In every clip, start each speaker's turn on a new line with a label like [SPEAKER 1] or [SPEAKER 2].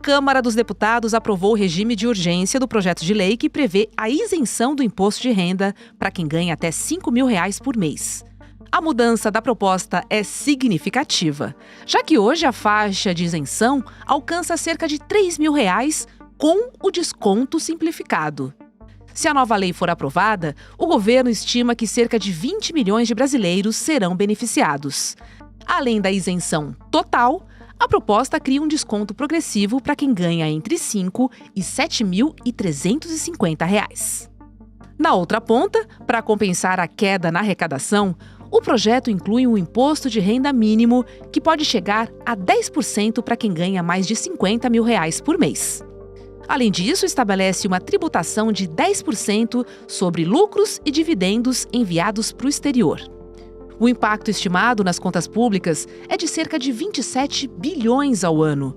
[SPEAKER 1] Câmara dos Deputados aprovou o regime de urgência do projeto de lei que prevê a isenção do imposto de renda para quem ganha até R$ 5.000 por mês. A mudança da proposta é significativa, já que hoje a faixa de isenção alcança cerca de R$ 3.000 com o desconto simplificado. Se a nova lei for aprovada, o governo estima que cerca de 20 milhões de brasileiros serão beneficiados. Além da isenção total, a proposta cria um desconto progressivo para quem ganha entre R$ 5.000 e R$ 7.350. Na outra ponta, para compensar a queda na arrecadação, o projeto inclui um imposto de renda mínimo que pode chegar a 10% para quem ganha mais de R$ 50.000 por mês. Além disso, estabelece uma tributação de 10% sobre lucros e dividendos enviados para o exterior. O impacto estimado nas contas públicas é de cerca de 27 bilhões ao ano.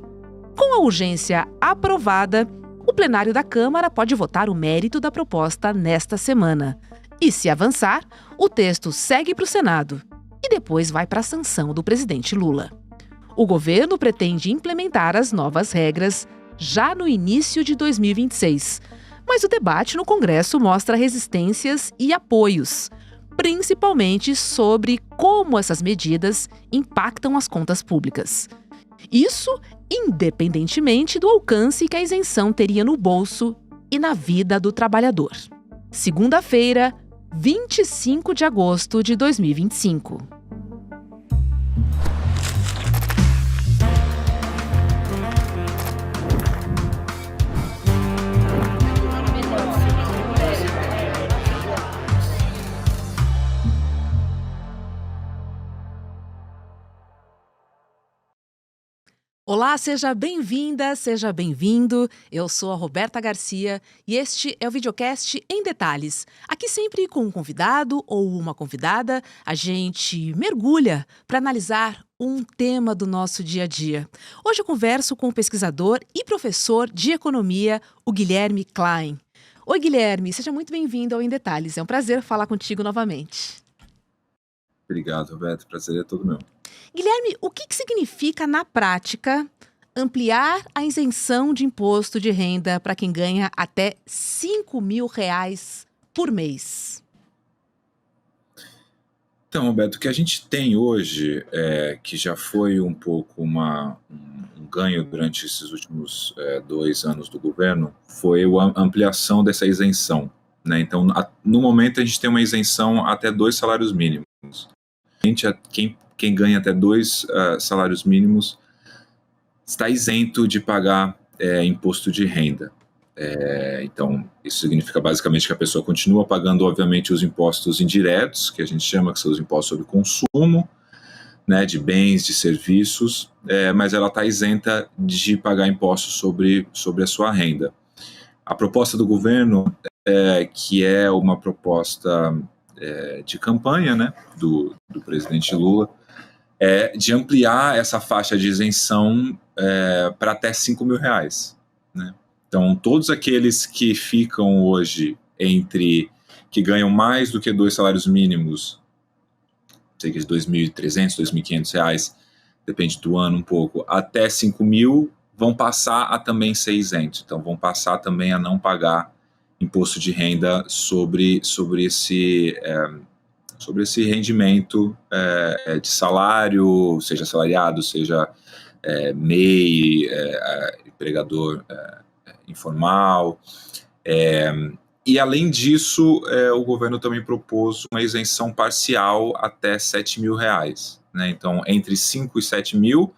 [SPEAKER 1] Com a urgência aprovada, o plenário da Câmara pode votar o mérito da proposta nesta semana. E, se avançar, o texto segue para o Senado e depois vai para a sanção do presidente Lula. O governo pretende implementar as novas regras já no início de 2026. Mas o debate no Congresso mostra resistências e apoios, principalmente sobre como essas medidas impactam as contas públicas. Isso independentemente do alcance que a isenção teria no bolso e na vida do trabalhador. Segunda-feira, 25 de agosto de 2025. Olá, seja bem-vinda, seja bem-vindo. Eu sou a Roberta Garcia e este é o videocast Em Detalhes. Aqui sempre com um convidado ou uma convidada, a gente mergulha para analisar um tema do nosso dia a dia. Hoje eu converso com o pesquisador e professor de economia, o Guilherme Klein. Oi, Guilherme, seja muito bem-vindo ao Em Detalhes. É um prazer falar contigo novamente.
[SPEAKER 2] Obrigado, Roberto. Prazer é todo meu.
[SPEAKER 1] Guilherme, o que significa, na prática, ampliar a isenção de imposto de renda para quem ganha até R$ 5.000 por mês?
[SPEAKER 2] Então, Roberto, o que a gente tem hoje, que já foi um pouco um ganho durante esses últimos 2 anos do governo, foi a ampliação dessa isenção, né? Então, no momento, a gente tem uma isenção até 2 salários mínimos. Quem ganha até 2 salários mínimos está isento de pagar imposto de renda. Então, isso significa basicamente que a pessoa continua pagando, obviamente, os impostos indiretos, que a gente chama, que são os impostos sobre consumo, né, de bens, de serviços, mas ela está isenta de pagar impostos sobre a sua renda. A proposta do governo, que é uma proposta de campanha, né, do presidente Lula, de ampliar essa faixa de isenção para até R$ 5.000, né? Então, todos aqueles que ficam hoje que ganham mais do que 2 salários mínimos, cerca de R$ 2.300, R$ 2.500, depende do ano um pouco, até 5.000, vão passar a também ser isentos. Então, vão passar também a não pagar imposto de renda sobre esse rendimento de salário, seja assalariado, seja MEI, empregador informal. E, além disso, o governo também propôs uma isenção parcial até R$ 7.000, né? Então, entre 5 e 7 mil,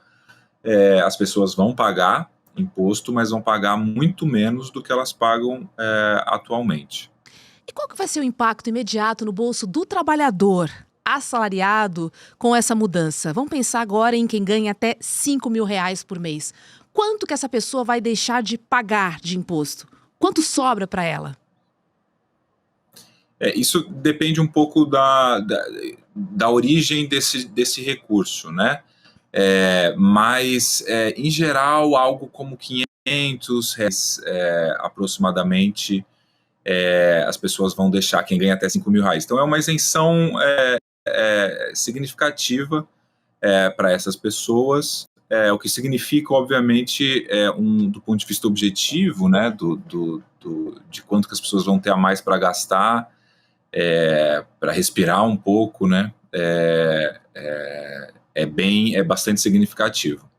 [SPEAKER 2] as pessoas vão pagar imposto, mas vão pagar muito menos do que elas pagam atualmente.
[SPEAKER 1] E qual que vai ser o impacto imediato no bolso do trabalhador assalariado com essa mudança? Vamos pensar agora em quem ganha até R$ 5.000 por mês. Quanto que essa pessoa vai deixar de pagar de imposto? Quanto sobra para ela?
[SPEAKER 2] Isso depende um pouco da origem desse recurso, né? Mas, em geral, algo como R$ 500 aproximadamente, as pessoas vão deixar, quem ganha até R$ 5.000. Então, é uma isenção significativa para essas pessoas, o que significa, obviamente, do ponto de vista objetivo, né, de quanto que as pessoas vão ter a mais para gastar, para respirar um pouco, né, é bastante significativo.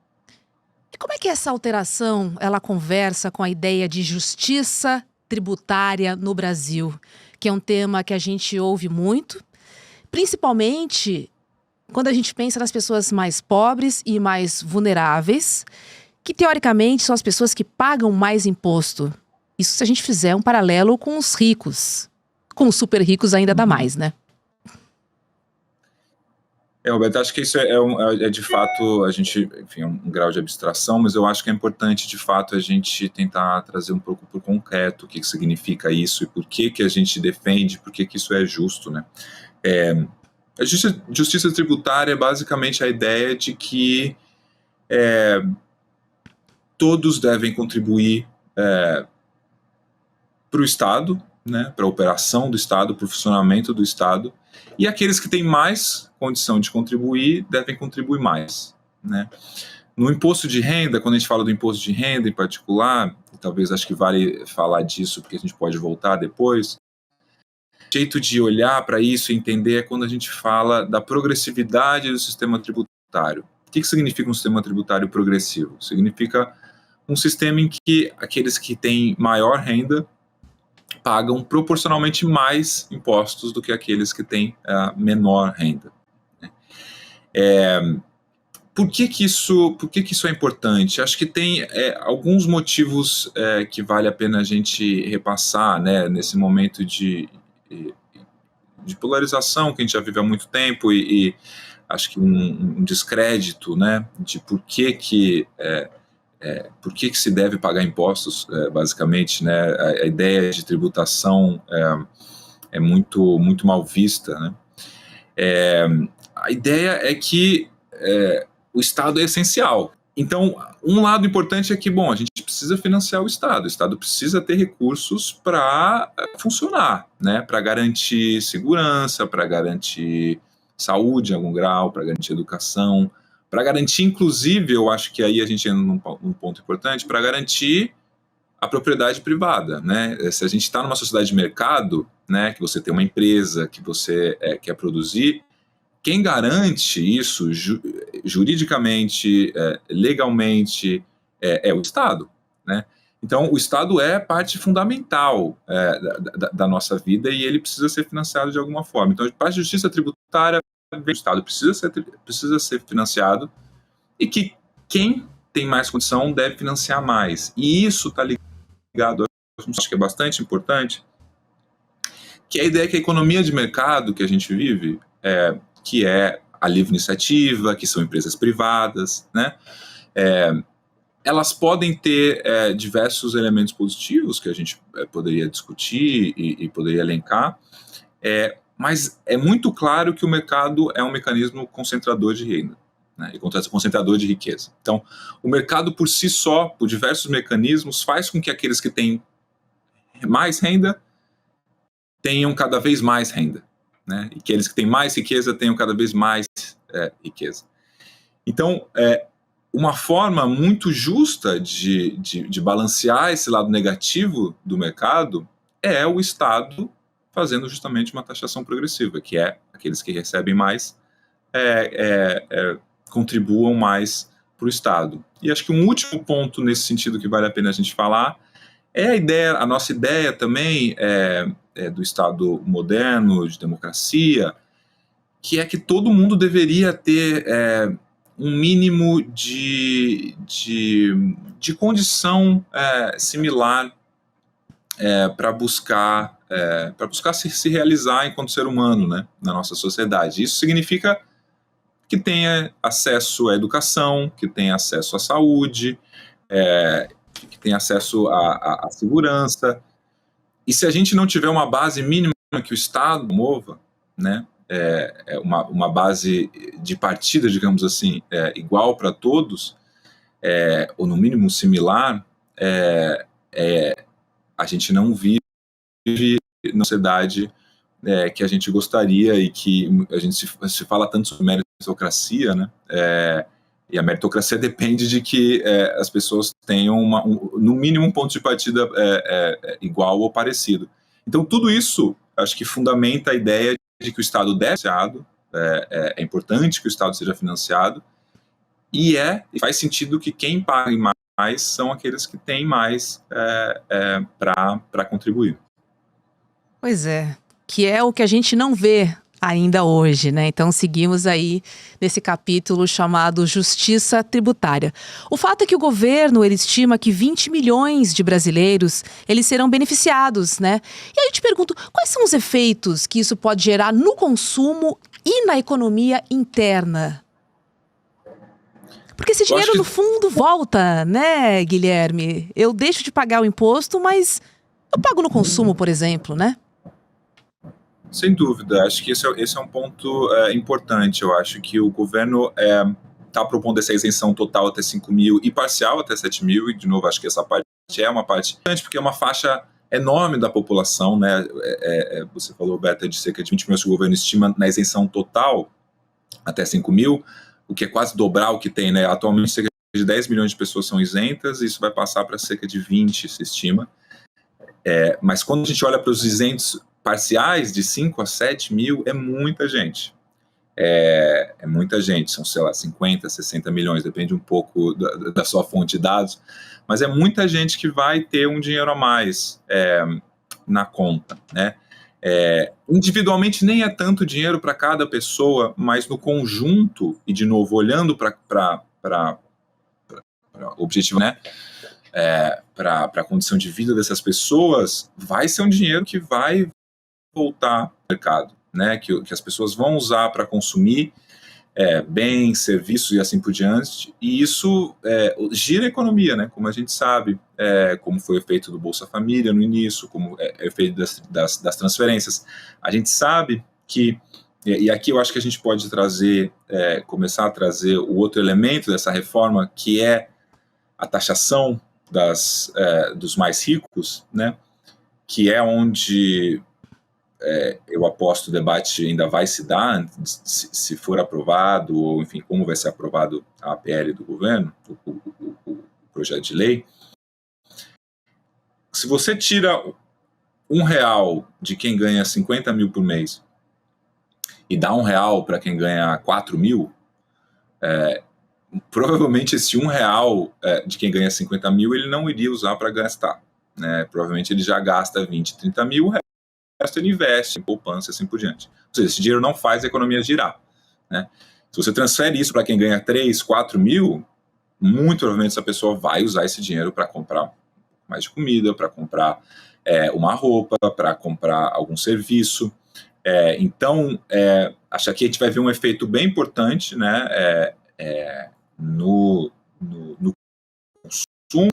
[SPEAKER 1] E como é que essa alteração ela conversa com a ideia de justiça tributária no Brasil, que é um tema que a gente ouve muito, principalmente quando a gente pensa nas pessoas mais pobres e mais vulneráveis, que teoricamente são as pessoas que pagam mais imposto. Isso se a gente fizer um paralelo com os ricos. Com os super ricos ainda dá mais, né?
[SPEAKER 2] Roberto, acho que isso é de fato, a gente, enfim, é um grau de abstração, mas eu acho que é importante, de fato, a gente tentar trazer um pouco por concreto o que significa isso e por que a gente defende, por que isso é justo, né? A justiça tributária é basicamente a ideia de que todos devem contribuir para o Estado, né, para a operação do Estado, para o funcionamento do Estado, e aqueles que têm mais condição de contribuir devem contribuir mais, né? No imposto de renda, quando a gente fala do imposto de renda em particular, talvez acho que vale falar disso, porque a gente pode voltar depois, o jeito de olhar para isso e entender é quando a gente fala da progressividade do sistema tributário. O que significa um sistema tributário progressivo? Significa um sistema em que aqueles que têm maior renda pagam proporcionalmente mais impostos do que aqueles que têm menor renda. Por que isso é importante? Acho que tem alguns motivos que vale a pena a gente repassar, né, nesse momento de polarização que a gente já vive há muito tempo e acho que um descrédito, né, de por que se deve pagar impostos, basicamente, né? A ideia de tributação é muito, muito mal vista, né? A ideia é que o Estado é essencial. Então, um lado importante é que, bom, a gente precisa financiar o Estado precisa ter recursos para funcionar, né? Para garantir segurança, para garantir saúde em algum grau, para garantir educação, para garantir, inclusive, eu acho que aí a gente entra num ponto importante, para garantir a propriedade privada, né? Se a gente está numa sociedade de mercado, né, que você tem uma empresa, que você quer produzir, quem garante isso juridicamente, legalmente, é o Estado, né? Então, o Estado é parte fundamental da nossa vida e ele precisa ser financiado de alguma forma. Então, a parte de justiça tributária, o Estado precisa ser financiado e que quem tem mais condição deve financiar mais. E isso está ligado, acho que é bastante importante, que é a ideia que a economia de mercado que a gente vive, que é a livre iniciativa, que são empresas privadas, né? Elas podem ter diversos elementos positivos que a gente poderia discutir e poderia elencar, mas é muito claro que o mercado é um mecanismo concentrador de renda, né, e concentrador de riqueza. Então, o mercado por si só, por diversos mecanismos, faz com que aqueles que têm mais renda tenham cada vez mais renda, né, e que aqueles que têm mais riqueza tenham cada vez mais riqueza. Então, uma forma muito justa de balancear esse lado negativo do mercado é o Estado fazendo justamente uma taxação progressiva, que é aqueles que recebem mais contribuam mais para o Estado. E acho que um último ponto nesse sentido que vale a pena a gente falar é a nossa ideia também do Estado moderno, de democracia, que é que todo mundo deveria ter um mínimo de condição similar para buscar se realizar enquanto ser humano, né, na nossa sociedade. Isso significa que tenha acesso à educação, que tenha acesso à saúde, que tenha acesso à segurança. E se a gente não tiver uma base mínima que o Estado mova, né, uma base de partida, digamos assim, igual para todos, ou no mínimo similar, a gente não vive na sociedade que a gente gostaria e que a gente se fala tanto sobre meritocracia, né? E a meritocracia depende de que as pessoas tenham, no mínimo, um ponto de partida igual ou parecido. Então, tudo isso, acho que fundamenta a ideia de que o Estado deve ser financiado, é importante que o Estado seja financiado, e faz sentido que quem pague mais são aqueles que têm mais para contribuir.
[SPEAKER 1] Pois é, que é o que a gente não vê ainda hoje, né? Então seguimos aí nesse capítulo chamado Justiça Tributária. O fato é que o governo, ele estima que 20 milhões de brasileiros, eles serão beneficiados, né? E aí eu te pergunto, quais são os efeitos que isso pode gerar no consumo e na economia interna? Porque esse dinheiro, no fundo, volta, né, Guilherme? Eu deixo de pagar o imposto, mas eu pago no consumo, por exemplo, né?
[SPEAKER 2] Sem dúvida, acho que esse é um ponto importante. Eu acho que o governo está propondo essa isenção total até 5 mil e parcial até 7 mil, e de novo, acho que essa parte é uma parte importante, porque é uma faixa enorme da população, né? Você falou, Beta, de cerca de 20 milhões que o governo estima na isenção total até 5 mil, o que é quase dobrar o que tem, né? Atualmente, cerca de 10 milhões de pessoas são isentas, e isso vai passar para cerca de 20, se estima. Mas quando a gente olha para os isentos parciais de 5 a 7 mil, é muita gente. É muita gente, são, sei lá, 50, 60 milhões, depende um pouco da sua fonte de dados, mas é muita gente que vai ter um dinheiro a mais na conta, né? Individualmente nem é tanto dinheiro para cada pessoa, mas no conjunto, e de novo, olhando para o objetivo, né? Para a condição de vida dessas pessoas, vai ser um dinheiro que vai voltar ao mercado, né? Que as pessoas vão usar para consumir bens, serviços e assim por diante, e isso gira a economia, né? Como a gente sabe, como foi o efeito do Bolsa Família no início, como é o efeito das transferências. A gente sabe que, e aqui eu acho que a gente pode começar a trazer o outro elemento dessa reforma, que é a taxação dos mais ricos, né? Que é onde eu aposto o debate ainda vai se dar, se for aprovado, ou enfim, como vai ser aprovado a PL do governo, o projeto de lei. Se você tira R$1 de quem ganha 50 mil por mês e dá R$1 para quem ganha 4 mil, provavelmente esse R$1 de quem ganha 50 mil ele não iria usar para gastar, né? Provavelmente ele já gasta 20, 30 mil, o resto ele investe em poupança e assim por diante. Ou seja, esse dinheiro não faz a economia girar, né? Se você transfere isso para quem ganha 3, 4 mil, muito provavelmente essa pessoa vai usar esse dinheiro para comprar mais de comida, para comprar uma roupa, para comprar algum serviço. Então, acho que aqui a gente vai ver um efeito bem importante, né? No consumo.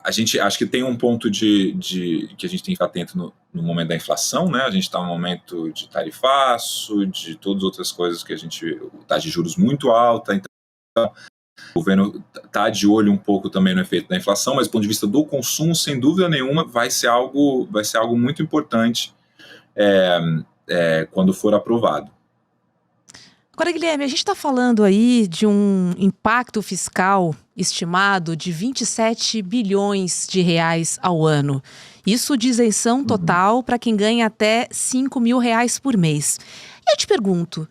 [SPEAKER 2] A gente acho que tem um ponto que a gente tem que ficar atento no momento da inflação, né? A gente está num momento de tarifaço, de todas as outras coisas que a gente taxa de juros muito alta, então o governo está de olho um pouco também no efeito da inflação, mas do ponto de vista do consumo, sem dúvida nenhuma, vai ser algo muito importante quando for aprovado.
[SPEAKER 1] Agora, Guilherme, a gente está falando aí de um impacto fiscal estimado de 27 bilhões de reais ao ano. Isso de isenção total para quem ganha até 5 mil reais por mês. E eu te pergunto,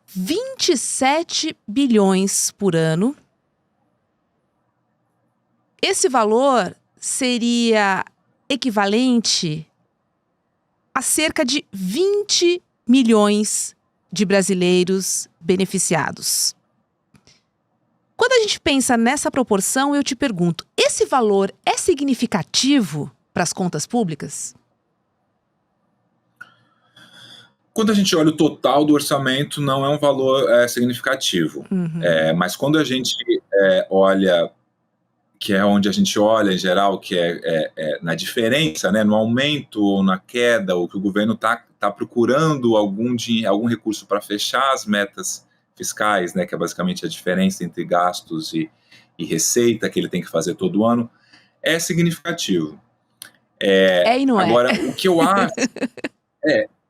[SPEAKER 1] 27 bilhões por ano, esse valor seria equivalente a cerca de 20 milhões de brasileiros beneficiados. Quando a gente pensa nessa proporção, eu te pergunto, esse valor é significativo para as contas públicas?
[SPEAKER 2] Quando a gente olha o total do orçamento, não é um valor significativo. Mas quando a gente olha, que é onde a gente olha em geral, que é na diferença, né, no aumento ou na queda, ou que o governo está procurando algum recurso para fechar as metas fiscais, né, que é basicamente a diferença entre gastos e receita que ele tem que fazer todo ano, é significativo.
[SPEAKER 1] E não
[SPEAKER 2] agora, o que eu acho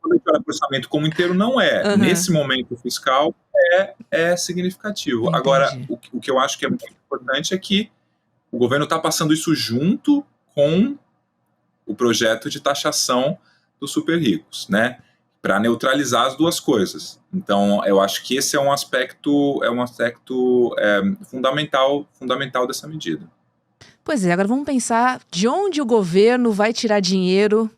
[SPEAKER 2] quando a gente olha para o orçamento como inteiro, não é. Nesse momento fiscal, é significativo.
[SPEAKER 1] Entendi.
[SPEAKER 2] Agora, o que eu acho que é muito importante é que o governo está passando isso junto com o projeto de taxação dos super ricos, né? Para neutralizar as duas coisas. Então, eu acho que esse é um aspecto fundamental dessa medida.
[SPEAKER 1] Pois é, agora vamos pensar de onde o governo vai tirar dinheiro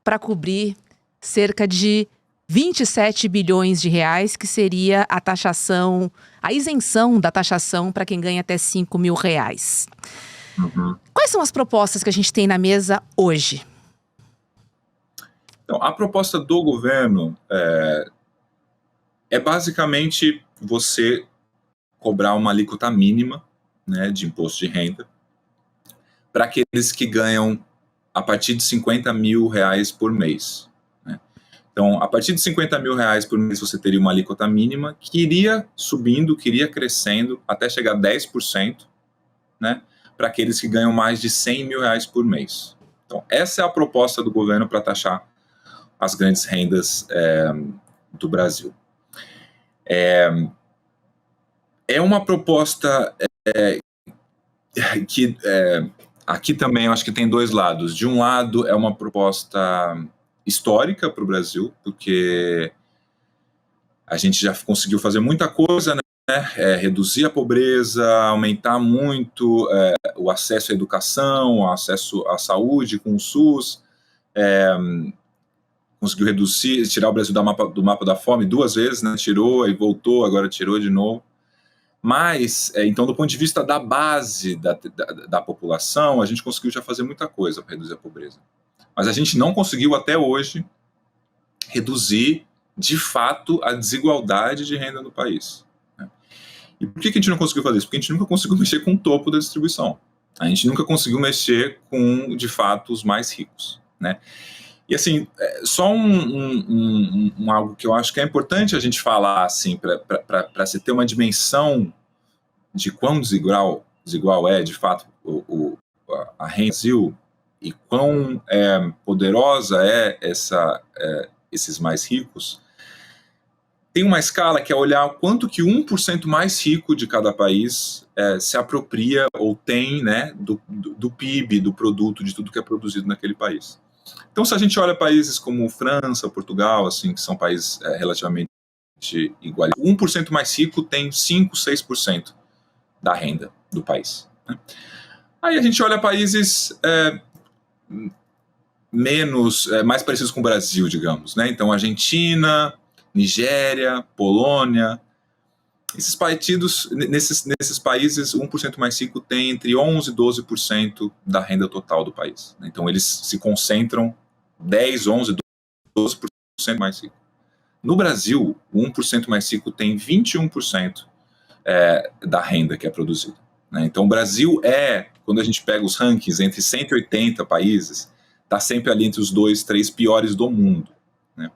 [SPEAKER 1] para cobrir cerca de 27 bilhões de reais, que seria a taxação, a isenção da taxação para quem ganha até 5 mil reais.
[SPEAKER 2] Uhum.
[SPEAKER 1] Quais são as propostas que a gente tem na mesa hoje?
[SPEAKER 2] Então, a proposta do governo é basicamente você cobrar uma alíquota mínima, né, de imposto de renda para aqueles que ganham a partir de 50 mil reais por mês. Né? Então, a partir de 50 mil reais por mês, você teria uma alíquota mínima que iria subindo, que iria crescendo até chegar a 10%, né, para aqueles que ganham mais de 100 mil reais por mês. Então, essa é a proposta do governo para taxar as grandes rendas do Brasil. É uma proposta que aqui também eu acho que tem dois lados. De um lado, é uma proposta histórica para o Brasil, porque a gente já conseguiu fazer muita coisa, né? Reduzir a pobreza, aumentar muito o acesso à educação, o acesso à saúde com o SUS, conseguiu reduzir, tirar o Brasil do mapa da fome 2 vezes, né? Tirou, aí voltou, agora tirou de novo. Mas, então, do ponto de vista da base da população, a gente conseguiu já fazer muita coisa para reduzir a pobreza. Mas a gente não conseguiu, até hoje, reduzir, de fato, a desigualdade de renda no país. Né? E por que a gente não conseguiu fazer isso? Porque a gente nunca conseguiu mexer com o topo da distribuição. A gente nunca conseguiu mexer com, de fato, os mais ricos. Né? E, assim, só algo que eu acho que é importante a gente falar, assim, para se ter uma dimensão de quão desigual é, de fato, a renda do Brasil e quão poderosa é esses mais ricos. Tem uma escala que é olhar quanto que 1% mais rico de cada país se apropria ou tem, né, do PIB, do produto, de tudo que é produzido naquele país. Então, se a gente olha países como França, Portugal, assim, que são países relativamente iguais, 1% mais rico tem 5, 6% da renda do país. Né? Aí a gente olha países mais parecidos com o Brasil, digamos. Né? Então, Argentina, Nigéria, Polônia. Nesses países, 1% mais rico tem entre 11% e 12% da renda total do país. Então, eles se concentram 10%, 11%, 12% mais rico. No Brasil, o 1% mais rico tem 21% da renda que é produzida. Né? Então, o Brasil quando a gente pega os rankings entre 180 países, está sempre ali entre os 2, 3 piores do mundo. Né?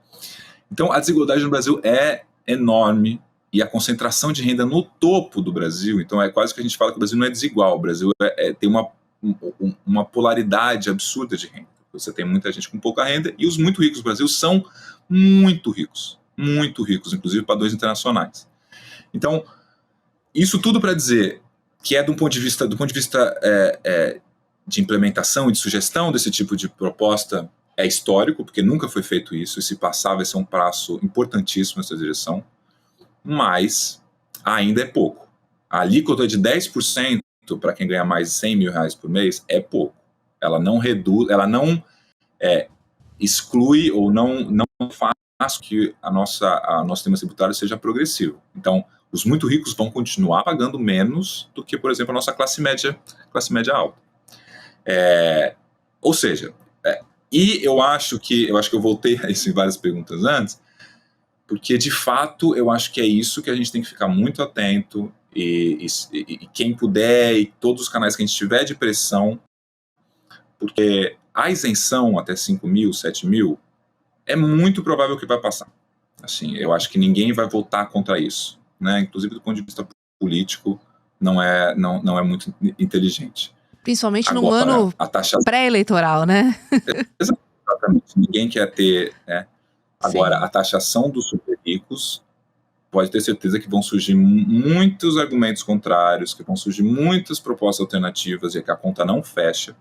[SPEAKER 2] Então, a desigualdade no Brasil é enorme e a concentração de renda no topo do Brasil, então é quase que a gente fala que o Brasil não é desigual, o Brasil tem uma polaridade absurda de renda. Você tem muita gente com pouca renda e os muito ricos do Brasil são muito ricos, inclusive padrões internacionais. Então, isso tudo para dizer que do ponto de vista de implementação e de sugestão desse tipo de proposta é histórico, porque nunca foi feito isso, e se passar vai ser um passo importantíssimo nessa direção, mas ainda é pouco. A alíquota de 10% para quem ganha mais de 100 mil reais por mês é pouco. Ela não reduz, ela não exclui ou não faz que nosso sistema tributário seja progressivo. Então, os muito ricos vão continuar pagando menos do que, por exemplo, a nossa classe média alta. Ou seja, e eu acho que eu voltei a isso em várias perguntas antes, porque de fato eu acho que é isso que a gente tem que ficar muito atento e quem puder, e todos os canais que a gente tiver de pressão, porque a isenção até 5 mil, 7 mil, é muito provável que vai passar. Assim, eu acho que ninguém vai votar contra isso. Né? Inclusive do ponto de vista político, não é muito inteligente.
[SPEAKER 1] Principalmente num ano pré-eleitoral, né?
[SPEAKER 2] Exatamente, ninguém quer ter. Né? Agora, a taxação dos super ricos pode ter certeza que vão surgir muitos argumentos contrários, que vão surgir muitas propostas alternativas e que a conta não fecha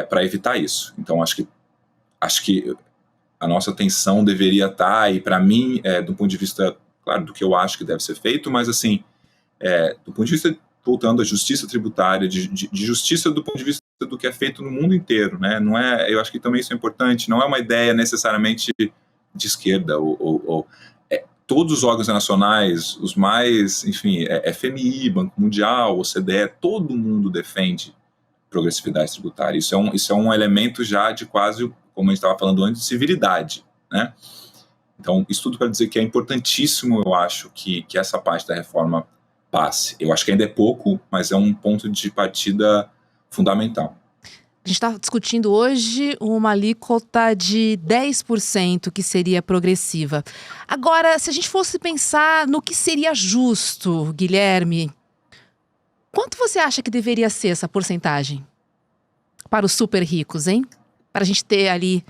[SPEAKER 2] para evitar isso. Então, acho que a nossa atenção deveria estar, e para mim, do ponto de vista, claro, do que eu acho que deve ser feito, mas assim, do ponto de vista, voltando à justiça tributária, de justiça do ponto de vista do que é feito no mundo inteiro, né? Não é, eu acho que também isso é importante, não é uma ideia necessariamente de esquerda, todos os órgãos nacionais, os mais, enfim, FMI, Banco Mundial, OCDE, todo mundo defende progressividade tributária. Isso é um elemento já de quase, como a gente estava falando antes, de civilidade, né? Então, isso tudo para dizer que é importantíssimo, eu acho, que essa parte da reforma passe. Eu acho que ainda é pouco, mas é um ponto de partida fundamental.
[SPEAKER 1] A gente está discutindo hoje uma alíquota de 10% que seria progressiva. Agora, se a gente fosse pensar no que seria justo, Guilherme, quanto você acha que deveria ser essa porcentagem para os super ricos, hein? Para a gente ter ali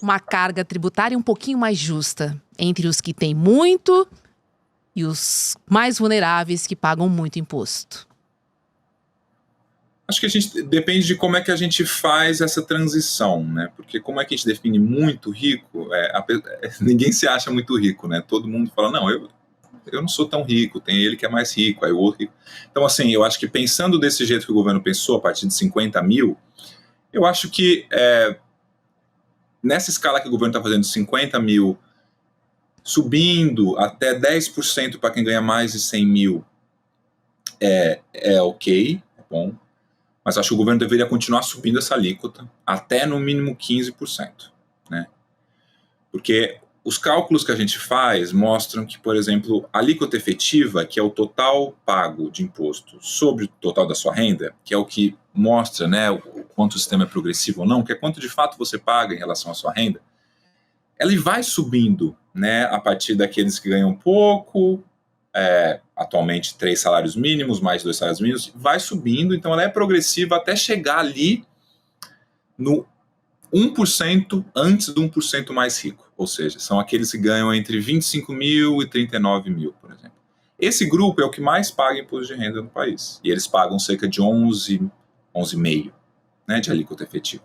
[SPEAKER 1] uma carga tributária um pouquinho mais justa entre os que têm muito e os mais vulneráveis que pagam muito imposto.
[SPEAKER 2] Acho que depende de como é que a gente faz essa transição, né? Porque como é que a gente define muito rico, ninguém se acha muito rico, né? Todo mundo fala, não, eu não sou tão rico, tem ele que é mais rico, aí o outro rico. Então, assim, eu acho que pensando desse jeito que o governo pensou, a partir de 50 mil, eu acho que nessa escala que o governo está fazendo, 50 mil, subindo até 10% para quem ganha mais de 100 mil, é ok, é bom. Mas acho que o governo deveria continuar subindo essa alíquota até no mínimo 15%, né? Porque os cálculos que a gente faz mostram que, por exemplo, a alíquota efetiva, que é o total pago de imposto sobre o total da sua renda, que é o que mostra, né, o quanto o sistema é progressivo ou não, que é quanto de fato você paga em relação à sua renda, ela vai subindo, né, a partir daqueles que ganham pouco, atualmente 3 salários mínimos, mais 2 salários mínimos, vai subindo, então ela é progressiva até chegar ali no 1% antes do 1% mais rico, ou seja, são aqueles que ganham entre 25 mil e 39 mil, por exemplo. Esse grupo é o que mais paga imposto de renda no país, e eles pagam cerca de 11,5%, né, de alíquota efetiva.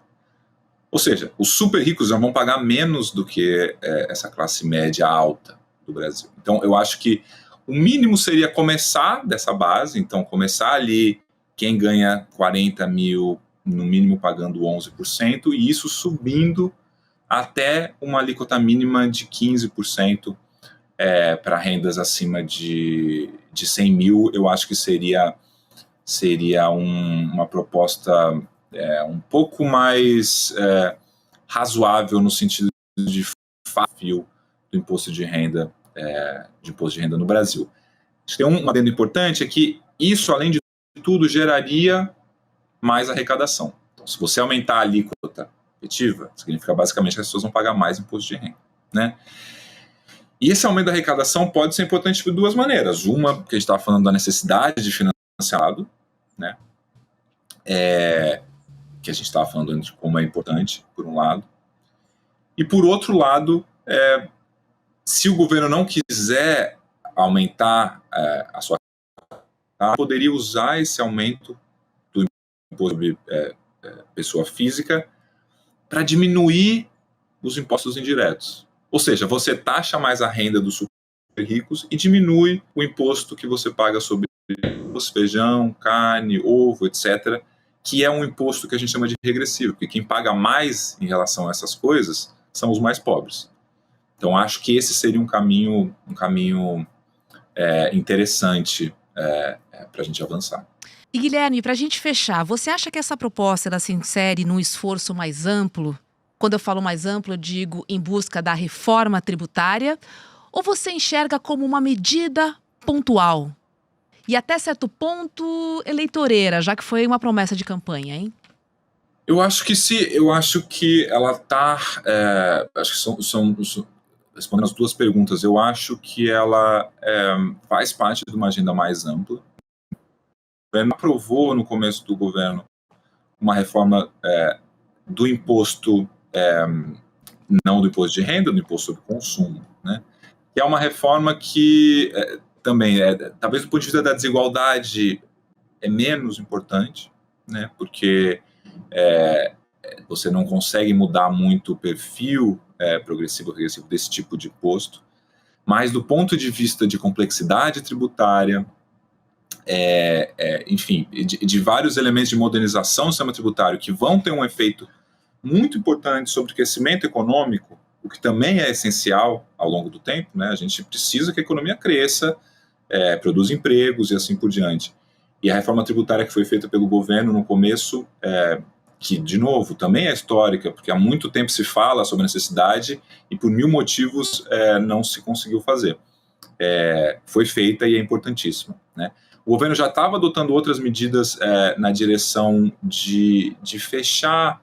[SPEAKER 2] Ou seja, os super ricos já vão pagar menos do que essa classe média alta do Brasil. Então, eu acho que o mínimo seria começar dessa base, então começar ali quem ganha 40 mil, no mínimo pagando 11%, e isso subindo até uma alíquota mínima de 15% para rendas acima de 100 mil, eu acho que seria uma proposta um pouco mais razoável no sentido de fio do imposto de renda no Brasil. Acho que tem um adendo importante, é que isso, além de tudo, geraria mais arrecadação. Então, se você aumentar a alíquota efetiva, significa basicamente que as pessoas vão pagar mais imposto de renda, né? E esse aumento da arrecadação pode ser importante de duas maneiras. Uma, que a gente estava falando da necessidade de financiado, né? Que a gente estava falando de como é importante, por um lado. E, por outro lado, se o governo não quiser aumentar a sua taxa, poderia usar esse aumento do imposto sobre pessoa física para diminuir os impostos indiretos. Ou seja, você taxa mais a renda dos super ricos e diminui o imposto que você paga sobre feijão, carne, ovo, etc., que é um imposto que a gente chama de regressivo, porque quem paga mais em relação a essas coisas são os mais pobres. Então, acho que esse seria um caminho interessante para a gente avançar.
[SPEAKER 1] E, Guilherme, para a gente fechar, você acha que essa proposta ela se insere num esforço mais amplo? Quando eu falo mais amplo, eu digo em busca da reforma tributária, ou você enxerga como uma medida pontual? E até certo ponto eleitoreira, já que foi uma promessa de campanha, hein?
[SPEAKER 2] Eu acho que ela está... acho que são respondendo as duas perguntas, eu acho que ela faz parte de uma agenda mais ampla. O governo aprovou no começo do governo uma reforma do imposto, não do imposto de renda, do imposto sobre consumo, né? que é uma reforma que também, talvez do ponto de vista da desigualdade, é menos importante, né? Porque você não consegue mudar muito o perfil progressivo desse tipo de imposto, mas do ponto de vista de complexidade tributária, enfim, de vários elementos de modernização do sistema tributário que vão ter um efeito muito importante sobre o crescimento econômico, o que também é essencial ao longo do tempo, né? A gente precisa que a economia cresça, produza empregos e assim por diante. E a reforma tributária que foi feita pelo governo no começo, que, de novo, também é histórica, porque há muito tempo se fala sobre a necessidade e por mil motivos não se conseguiu fazer. Foi feita e é importantíssima, né? O governo já estava adotando outras medidas na direção de fechar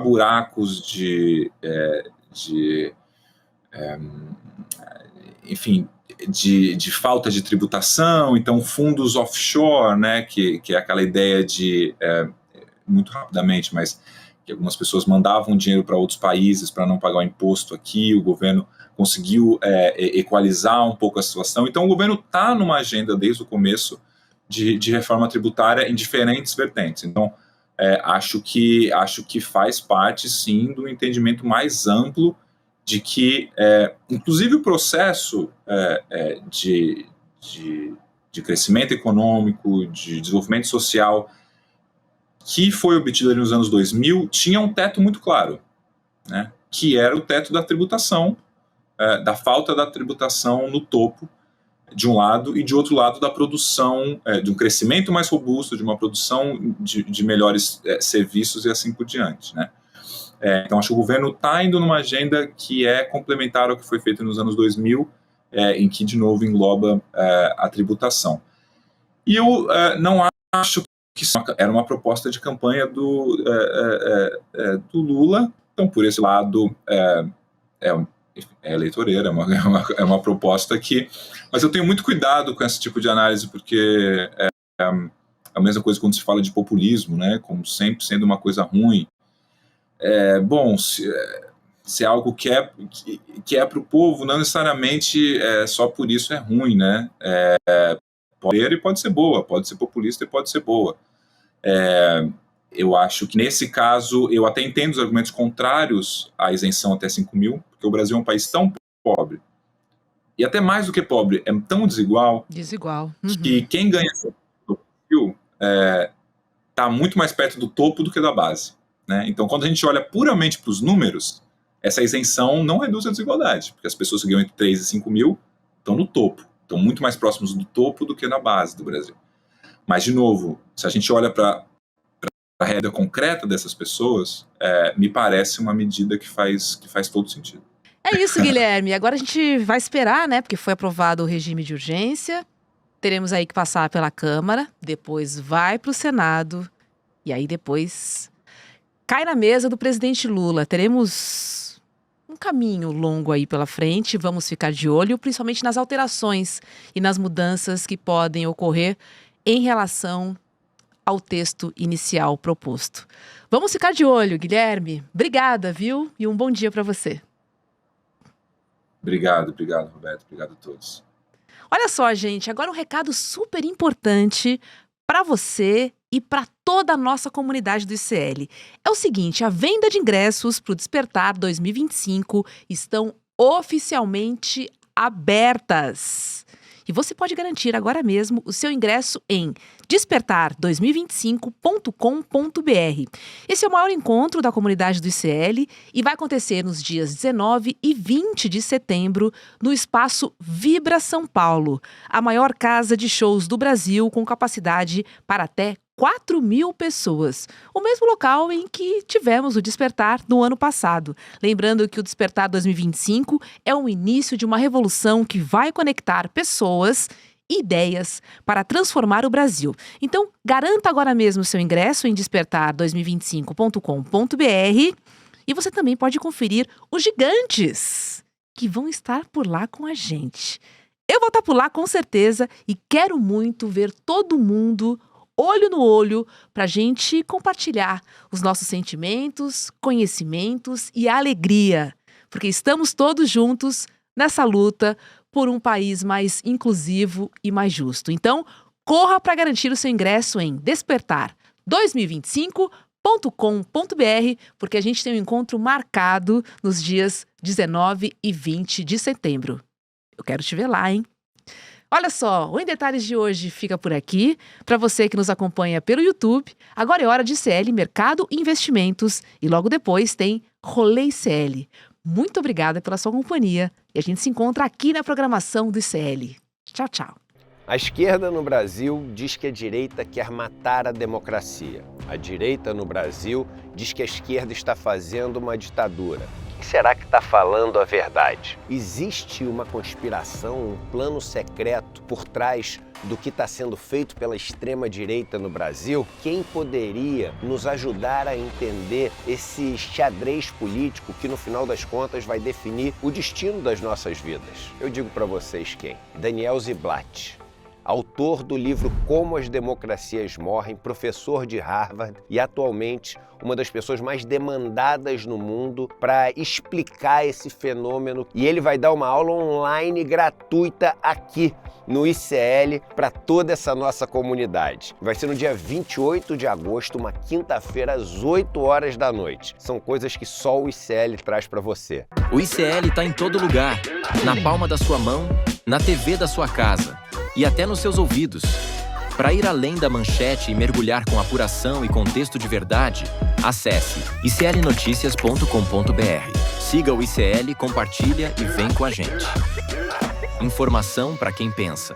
[SPEAKER 2] buracos enfim, de falta de tributação, então fundos offshore, né, que é aquela ideia de, muito rapidamente, mas que algumas pessoas mandavam dinheiro para outros países para não pagar o imposto aqui, o governo conseguiu equalizar um pouco a situação. Então o governo está numa agenda desde o começo de reforma tributária em diferentes vertentes. Então acho que faz parte, sim, do entendimento mais amplo de que, inclusive, o processo de crescimento econômico, de desenvolvimento social, que foi obtido ali nos anos 2000, tinha um teto muito claro, né, que era o teto da tributação, da falta da tributação no topo, de um lado, e de outro lado da produção, de um crescimento mais robusto, de uma produção de melhores serviços e assim por diante, né? Então acho que o governo está indo numa agenda que é complementar ao que foi feito nos anos 2000, em que de novo engloba a tributação. E eu não acho que isso era uma proposta de campanha do Lula, então por esse lado eleitoreira, é uma proposta que... Mas eu tenho muito cuidado com esse tipo de análise, porque é a mesma coisa quando se fala de populismo, né, como sempre sendo uma coisa ruim. Bom, se é algo que é para o povo, não necessariamente só por isso é ruim, né? Pode ser boa, pode ser populista e pode ser boa. Eu acho que nesse caso, eu até entendo os argumentos contrários à isenção até 5 mil, porque o Brasil é um país tão pobre, e até mais do que pobre, é tão desigual, que quem ganha do Brasil está muito mais perto do topo do que da base, né? Então, quando a gente olha puramente para os números, essa isenção não reduz a desigualdade, porque as pessoas que ganham entre 3 e 5 mil estão no topo, estão muito mais próximos do topo do que na base do Brasil. Mas, de novo, se a gente olha para a realidade concreta dessas pessoas, me parece uma medida que faz todo sentido.
[SPEAKER 1] É isso, Guilherme. Agora a gente vai esperar, né? Porque foi aprovado o regime de urgência. Teremos aí que passar pela Câmara, depois vai para o Senado e aí depois cai na mesa do presidente Lula. Teremos um caminho longo aí pela frente. Vamos ficar de olho, principalmente nas alterações e nas mudanças que podem ocorrer em relação ao texto inicial proposto. Vamos ficar de olho, Guilherme. Obrigada, viu? E um bom dia para você.
[SPEAKER 2] Obrigado, Roberto. Obrigado a todos.
[SPEAKER 1] Olha só, gente, agora um recado super importante para você e para toda a nossa comunidade do ICL. É o seguinte, a venda de ingressos para o Despertar 2025 estão oficialmente abertas. E você pode garantir agora mesmo o seu ingresso em despertar2025.com.br. Esse é o maior encontro da comunidade do ICL e vai acontecer nos dias 19 e 20 de setembro no espaço Vibra São Paulo, a maior casa de shows do Brasil com capacidade para até 4.000 pessoas, o mesmo local em que tivemos o Despertar no ano passado. Lembrando que o Despertar 2025 é o início de uma revolução que vai conectar pessoas e ideias para transformar o Brasil. Então, garanta agora mesmo seu ingresso em despertar2025.com.br e você também pode conferir os gigantes que vão estar por lá com a gente. Eu vou estar por lá com certeza e quero muito ver todo mundo olho no olho, para a gente compartilhar os nossos sentimentos, conhecimentos e alegria. porque estamos todos juntos nessa luta por um país mais inclusivo e mais justo. Então, corra para garantir o seu ingresso em despertar2025.com.br, porque a gente tem um encontro marcado nos dias 19 e 20 de setembro. Eu quero te ver lá, hein? Olha só, o Em Detalhes de hoje fica por aqui. Para você que nos acompanha pelo YouTube, agora é hora de ICL Mercado e Investimentos e logo depois tem Rolê ICL. Muito obrigada pela sua companhia e a gente se encontra aqui na programação do ICL. Tchau, tchau.
[SPEAKER 3] A esquerda no Brasil diz que a direita quer matar a democracia. A direita no Brasil diz que a esquerda está fazendo uma ditadura. Quem será que está falando a verdade? Existe uma conspiração, um plano secreto por trás do que está sendo feito pela extrema-direita no Brasil? Quem poderia nos ajudar a entender esse xadrez político que, no final das contas, vai definir o destino das nossas vidas? Eu digo para vocês quem? Daniel Ziblatt, autor do livro Como as Democracias Morrem, professor de Harvard e atualmente uma das pessoas mais demandadas no mundo para explicar esse fenômeno. E ele vai dar uma aula online gratuita aqui no ICL para toda essa nossa comunidade. Vai ser no dia 28 de agosto, uma quinta-feira, às 8 horas da noite. São coisas que só o ICL traz para você.
[SPEAKER 4] O ICL está em todo lugar, na palma da sua mão, na TV da sua casa e até nos seus ouvidos. Para ir além da manchete e mergulhar com apuração e contexto de verdade, acesse iclnoticias.com.br. Siga o ICL, compartilha e vem com a gente. Informação para quem pensa.